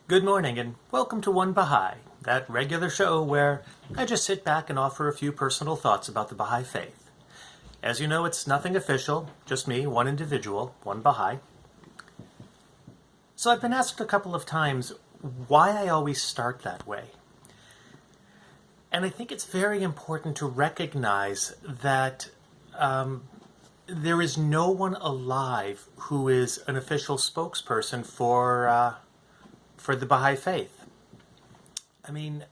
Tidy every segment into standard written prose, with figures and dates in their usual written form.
Good morning and welcome to One Baha'i, that regular show where I just sit back and offer a few personal thoughts about the Baha'i faith. As you know, it's nothing official, just me, one individual, one Baha'i. So I've been asked a couple of times why I always start that way. And I think it's very important to recognize that there is no one alive who is an official spokesperson for the Baha'i faith. I mean,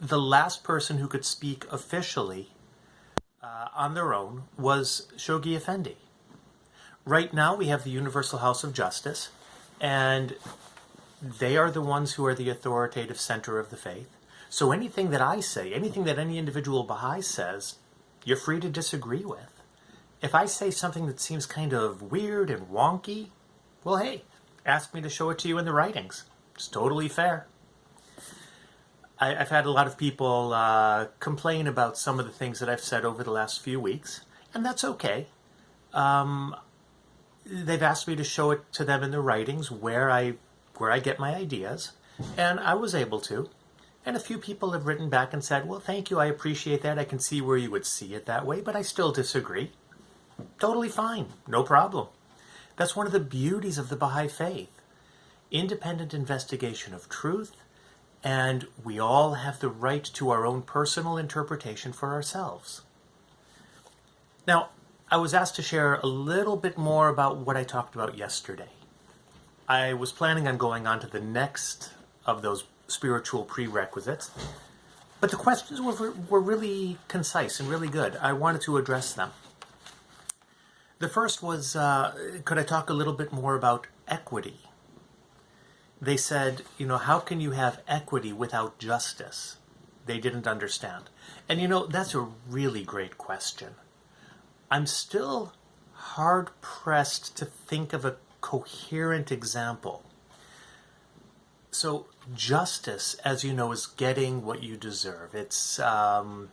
the last person who could speak officially on their own was Shoghi Effendi. Right now we have the Universal House of Justice, and they are the ones who are the authoritative center of the faith. So anything that I say, anything that any individual Baha'i says, you're free to disagree with. If I say something that seems kind of weird and wonky, well, hey, ask me to show it to you in the writings. It's totally fair. I've had a lot of people complain about some of the things that I've said over the last few weeks, and that's okay. They've asked me to show it to them in the writings where I get my ideas, and I was able to. And a few people have written back and said, well, thank you, I appreciate that. I can see where you would see it that way, but I still disagree. Totally fine, no problem. That's one of the beauties of the Baha'i faith. Independent investigation of truth, and we all have the right to our own personal interpretation for ourselves. Now, I was asked to share a little bit more about what I talked about yesterday. I was planning on going on to the next of those spiritual prerequisites, but the questions were really concise and really good. I wanted to address them. The first was, could I talk a little bit more about equity? They said, how can you have equity without justice? They didn't understand. And that's a really great question. I'm still hard-pressed to think of a coherent example. So justice, as you know, is getting what you deserve. It's that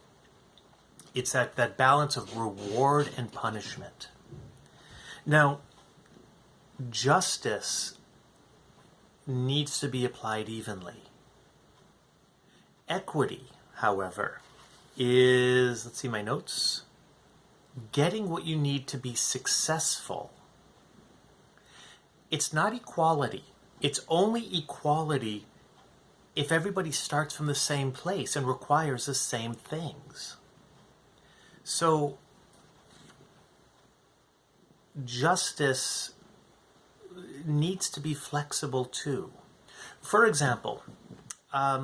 balance of reward and punishment. Now, justice needs to be applied evenly. Equity, however, is, let's see my notes, getting what you need to be successful. It's not equality. It's only equality if everybody starts from the same place and requires the same things. So, justice needs to be flexible too. For example, I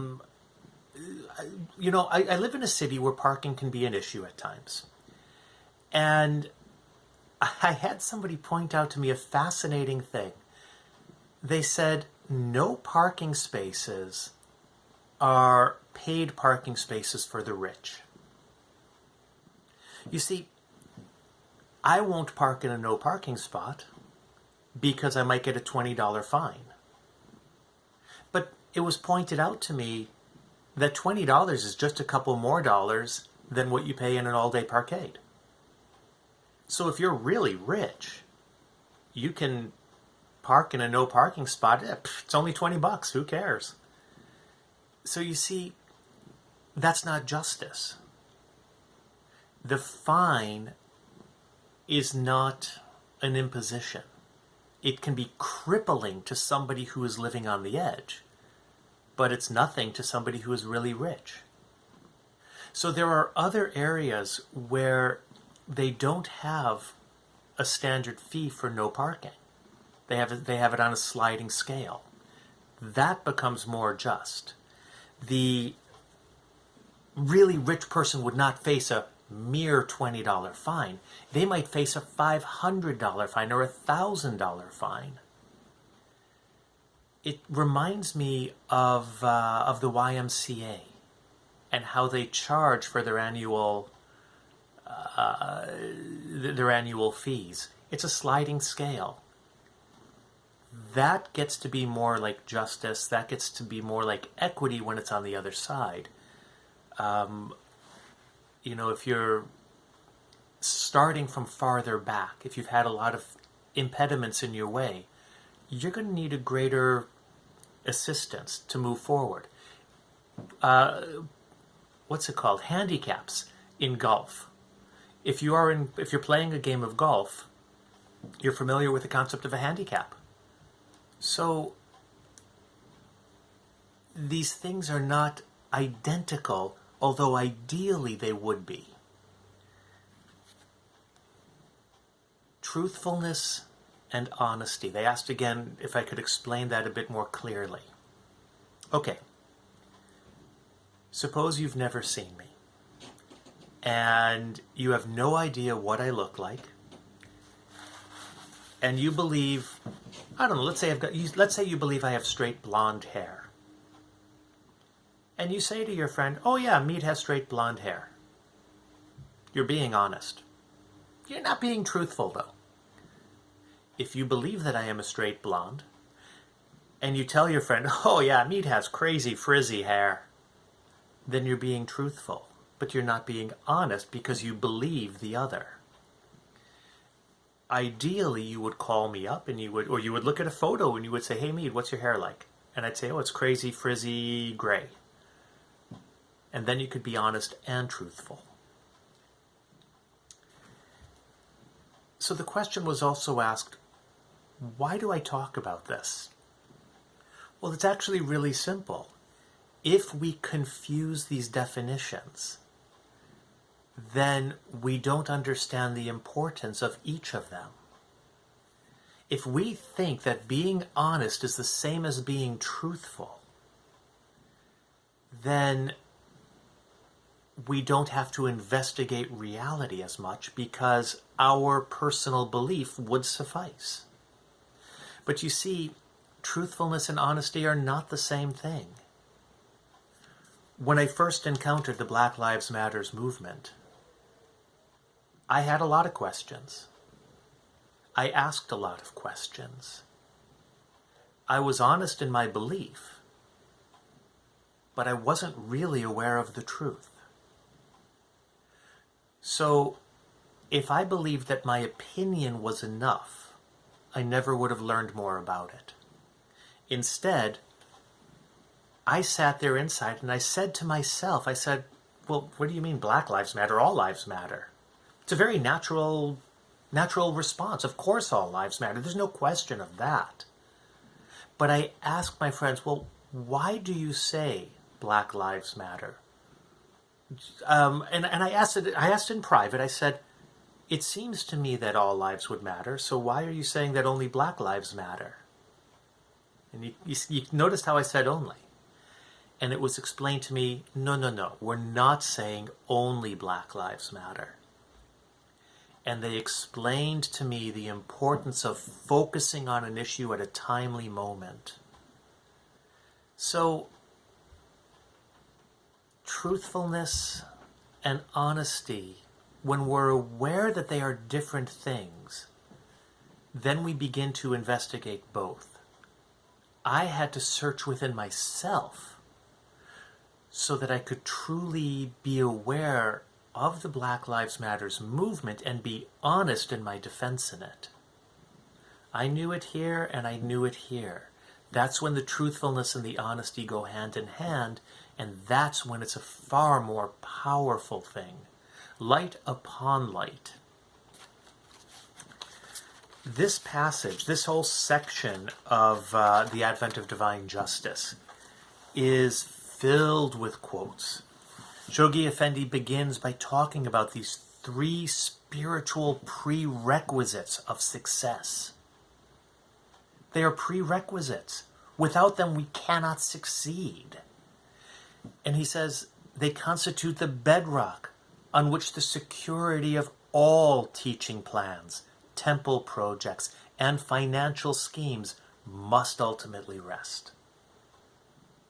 live in a city where parking can be an issue at times. And I had somebody point out to me a fascinating thing. They said no parking spaces are paid parking spaces for the rich. You see, I won't park in a no parking spot because I might get a $20 fine. But it was pointed out to me that $20 is just a couple more dollars than what you pay in an all-day parkade. So if you're really rich, you can park in a no parking spot. It's only $20, who cares? So you see, that's not justice. The fine is not an imposition. It can be crippling to somebody who is living on the edge, but it's nothing to somebody who is really rich. So there are other areas where they don't have a standard fee for no parking. They have it on a sliding scale. That becomes more just. The really rich person would not face a mere $20 fine. They might face a $500 fine or a $1,000 fine. It reminds me of the YMCA and how they charge for their annual fees. It's a sliding scale. That gets to be more like justice. That gets to be more like equity when it's on the other side. If you're starting from farther back, if you've had a lot of impediments in your way, you're going to need a greater assistance to move forward. What's it called? Handicaps in golf. If you're playing a game of golf, you're familiar with the concept of a handicap. So these things are not identical, although ideally they would be. Truthfulness and honesty. They asked again if I could explain that a bit more clearly. Okay. Suppose you've never seen me, and you have no idea what I look like, and you believe, I don't know, let's say you believe I have straight blonde hair. And you say to your friend, oh yeah, Mead has straight blonde hair. You're being honest. You're not being truthful, though. If you believe that I am a straight blonde, and you tell your friend, oh yeah, Mead has crazy frizzy hair, then you're being truthful. But you're not being honest because you believe the other. Ideally, you would call me up and you would look at a photo and you would say, hey Mead, what's your hair like? And I'd say, oh, it's crazy, frizzy, gray. And then you could be honest and truthful. So the question was also asked, why do I talk about this? Well, it's actually really simple. If we confuse these definitions, then we don't understand the importance of each of them. If we think that being honest is the same as being truthful, then we don't have to investigate reality as much because our personal belief would suffice. But you see, truthfulness and honesty are not the same thing. When I first encountered the Black Lives Matter movement, I had a lot of questions. I asked a lot of questions. I was honest in my belief, but I wasn't really aware of the truth. So, if I believed that my opinion was enough, I never would have learned more about it. Instead, I sat there inside and I said to myself, I said, well, what do you mean Black Lives Matter? All lives matter. It's a very natural response. Of course all lives matter. There's no question of that. But I asked my friends, well, why do you say Black Lives Matter? And I asked in private, I said, it seems to me that all lives would matter, so why are you saying that only Black lives matter? And you noticed how I said only. And it was explained to me, no, we're not saying only Black lives matter. And they explained to me the importance of focusing on an issue at a timely moment. So, truthfulness and honesty, when we're aware that they are different things, then we begin to investigate both. I had to search within myself so that I could truly be aware of the Black Lives Matter movement and be honest in my defense in it. I knew it here and I knew it here. That's when the truthfulness and the honesty go hand in hand, and that's when it's a far more powerful thing. Light upon light. This passage, this whole section of the Advent of Divine Justice is filled with quotes. Shoghi Effendi begins by talking about these 3 spiritual prerequisites of success. They are prerequisites. Without them, we cannot succeed. And he says they constitute the bedrock on which the security of all teaching plans, temple projects, and financial schemes must ultimately rest.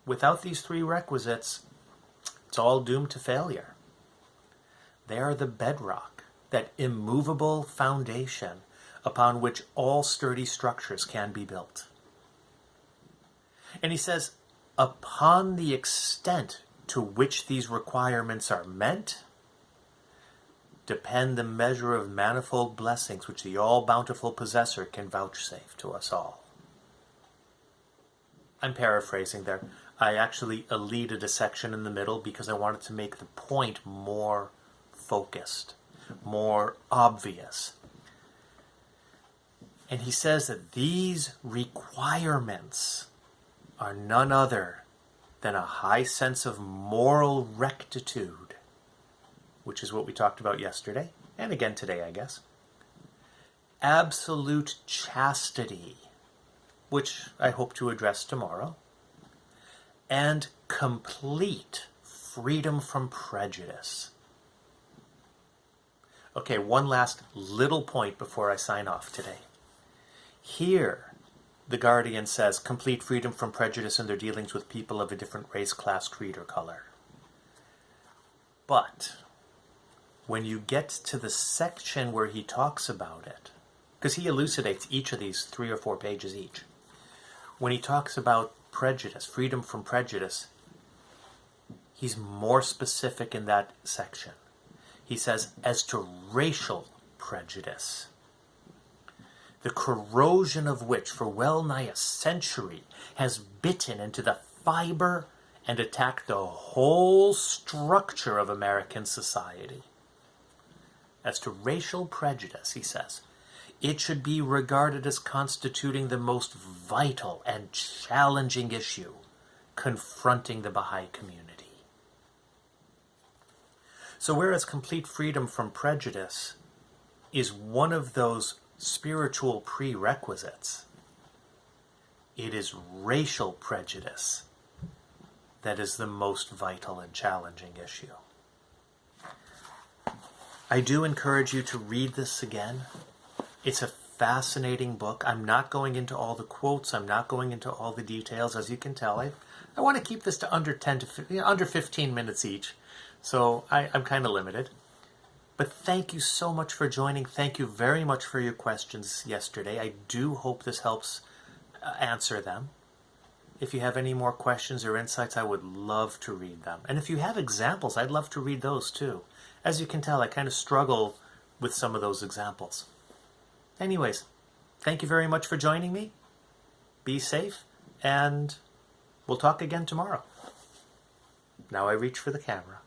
Without these 3 requisites, it's all doomed to failure. They are the bedrock, that immovable foundation upon which all sturdy structures can be built. And he says, upon the extent to which these requirements are met, depend the measure of manifold blessings which the all-bountiful possessor can vouchsafe to us all. I'm paraphrasing there. I actually elided a section in the middle because I wanted to make the point more focused, more obvious. And he says that these requirements are none other than a high sense of moral rectitude, which is what we talked about yesterday, and again today, I guess. Absolute chastity, which I hope to address tomorrow, and complete freedom from prejudice. Okay, one last little point before I sign off today. Here, the Guardian says complete freedom from prejudice in their dealings with people of a different race, class, creed, or color. But when you get to the section where he talks about it, because he elucidates each of these 3 or 4 pages each, when he talks about prejudice, freedom from prejudice, he's more specific in that section. He says, as to racial prejudice, the corrosion of which for well nigh a century has bitten into the fiber and attacked the whole structure of American society. As to racial prejudice, he says, it should be regarded as constituting the most vital and challenging issue confronting the Baha'i community. So whereas complete freedom from prejudice is one of those spiritual prerequisites, it is racial prejudice that is the most vital and challenging issue. I do encourage you to read this again. It's a fascinating book. I'm not going into all the quotes. I'm not going into all the details. As you can tell, I want to keep this to under 15 minutes each. So I'm kind of limited. But thank you so much for joining. Thank you very much for your questions yesterday. I do hope this helps answer them. If you have any more questions or insights, I would love to read them. And if you have examples, I'd love to read those too. As you can tell, I kind of struggle with some of those examples. Anyways, thank you very much for joining me. Be safe, and we'll talk again tomorrow. Now I reach for the camera.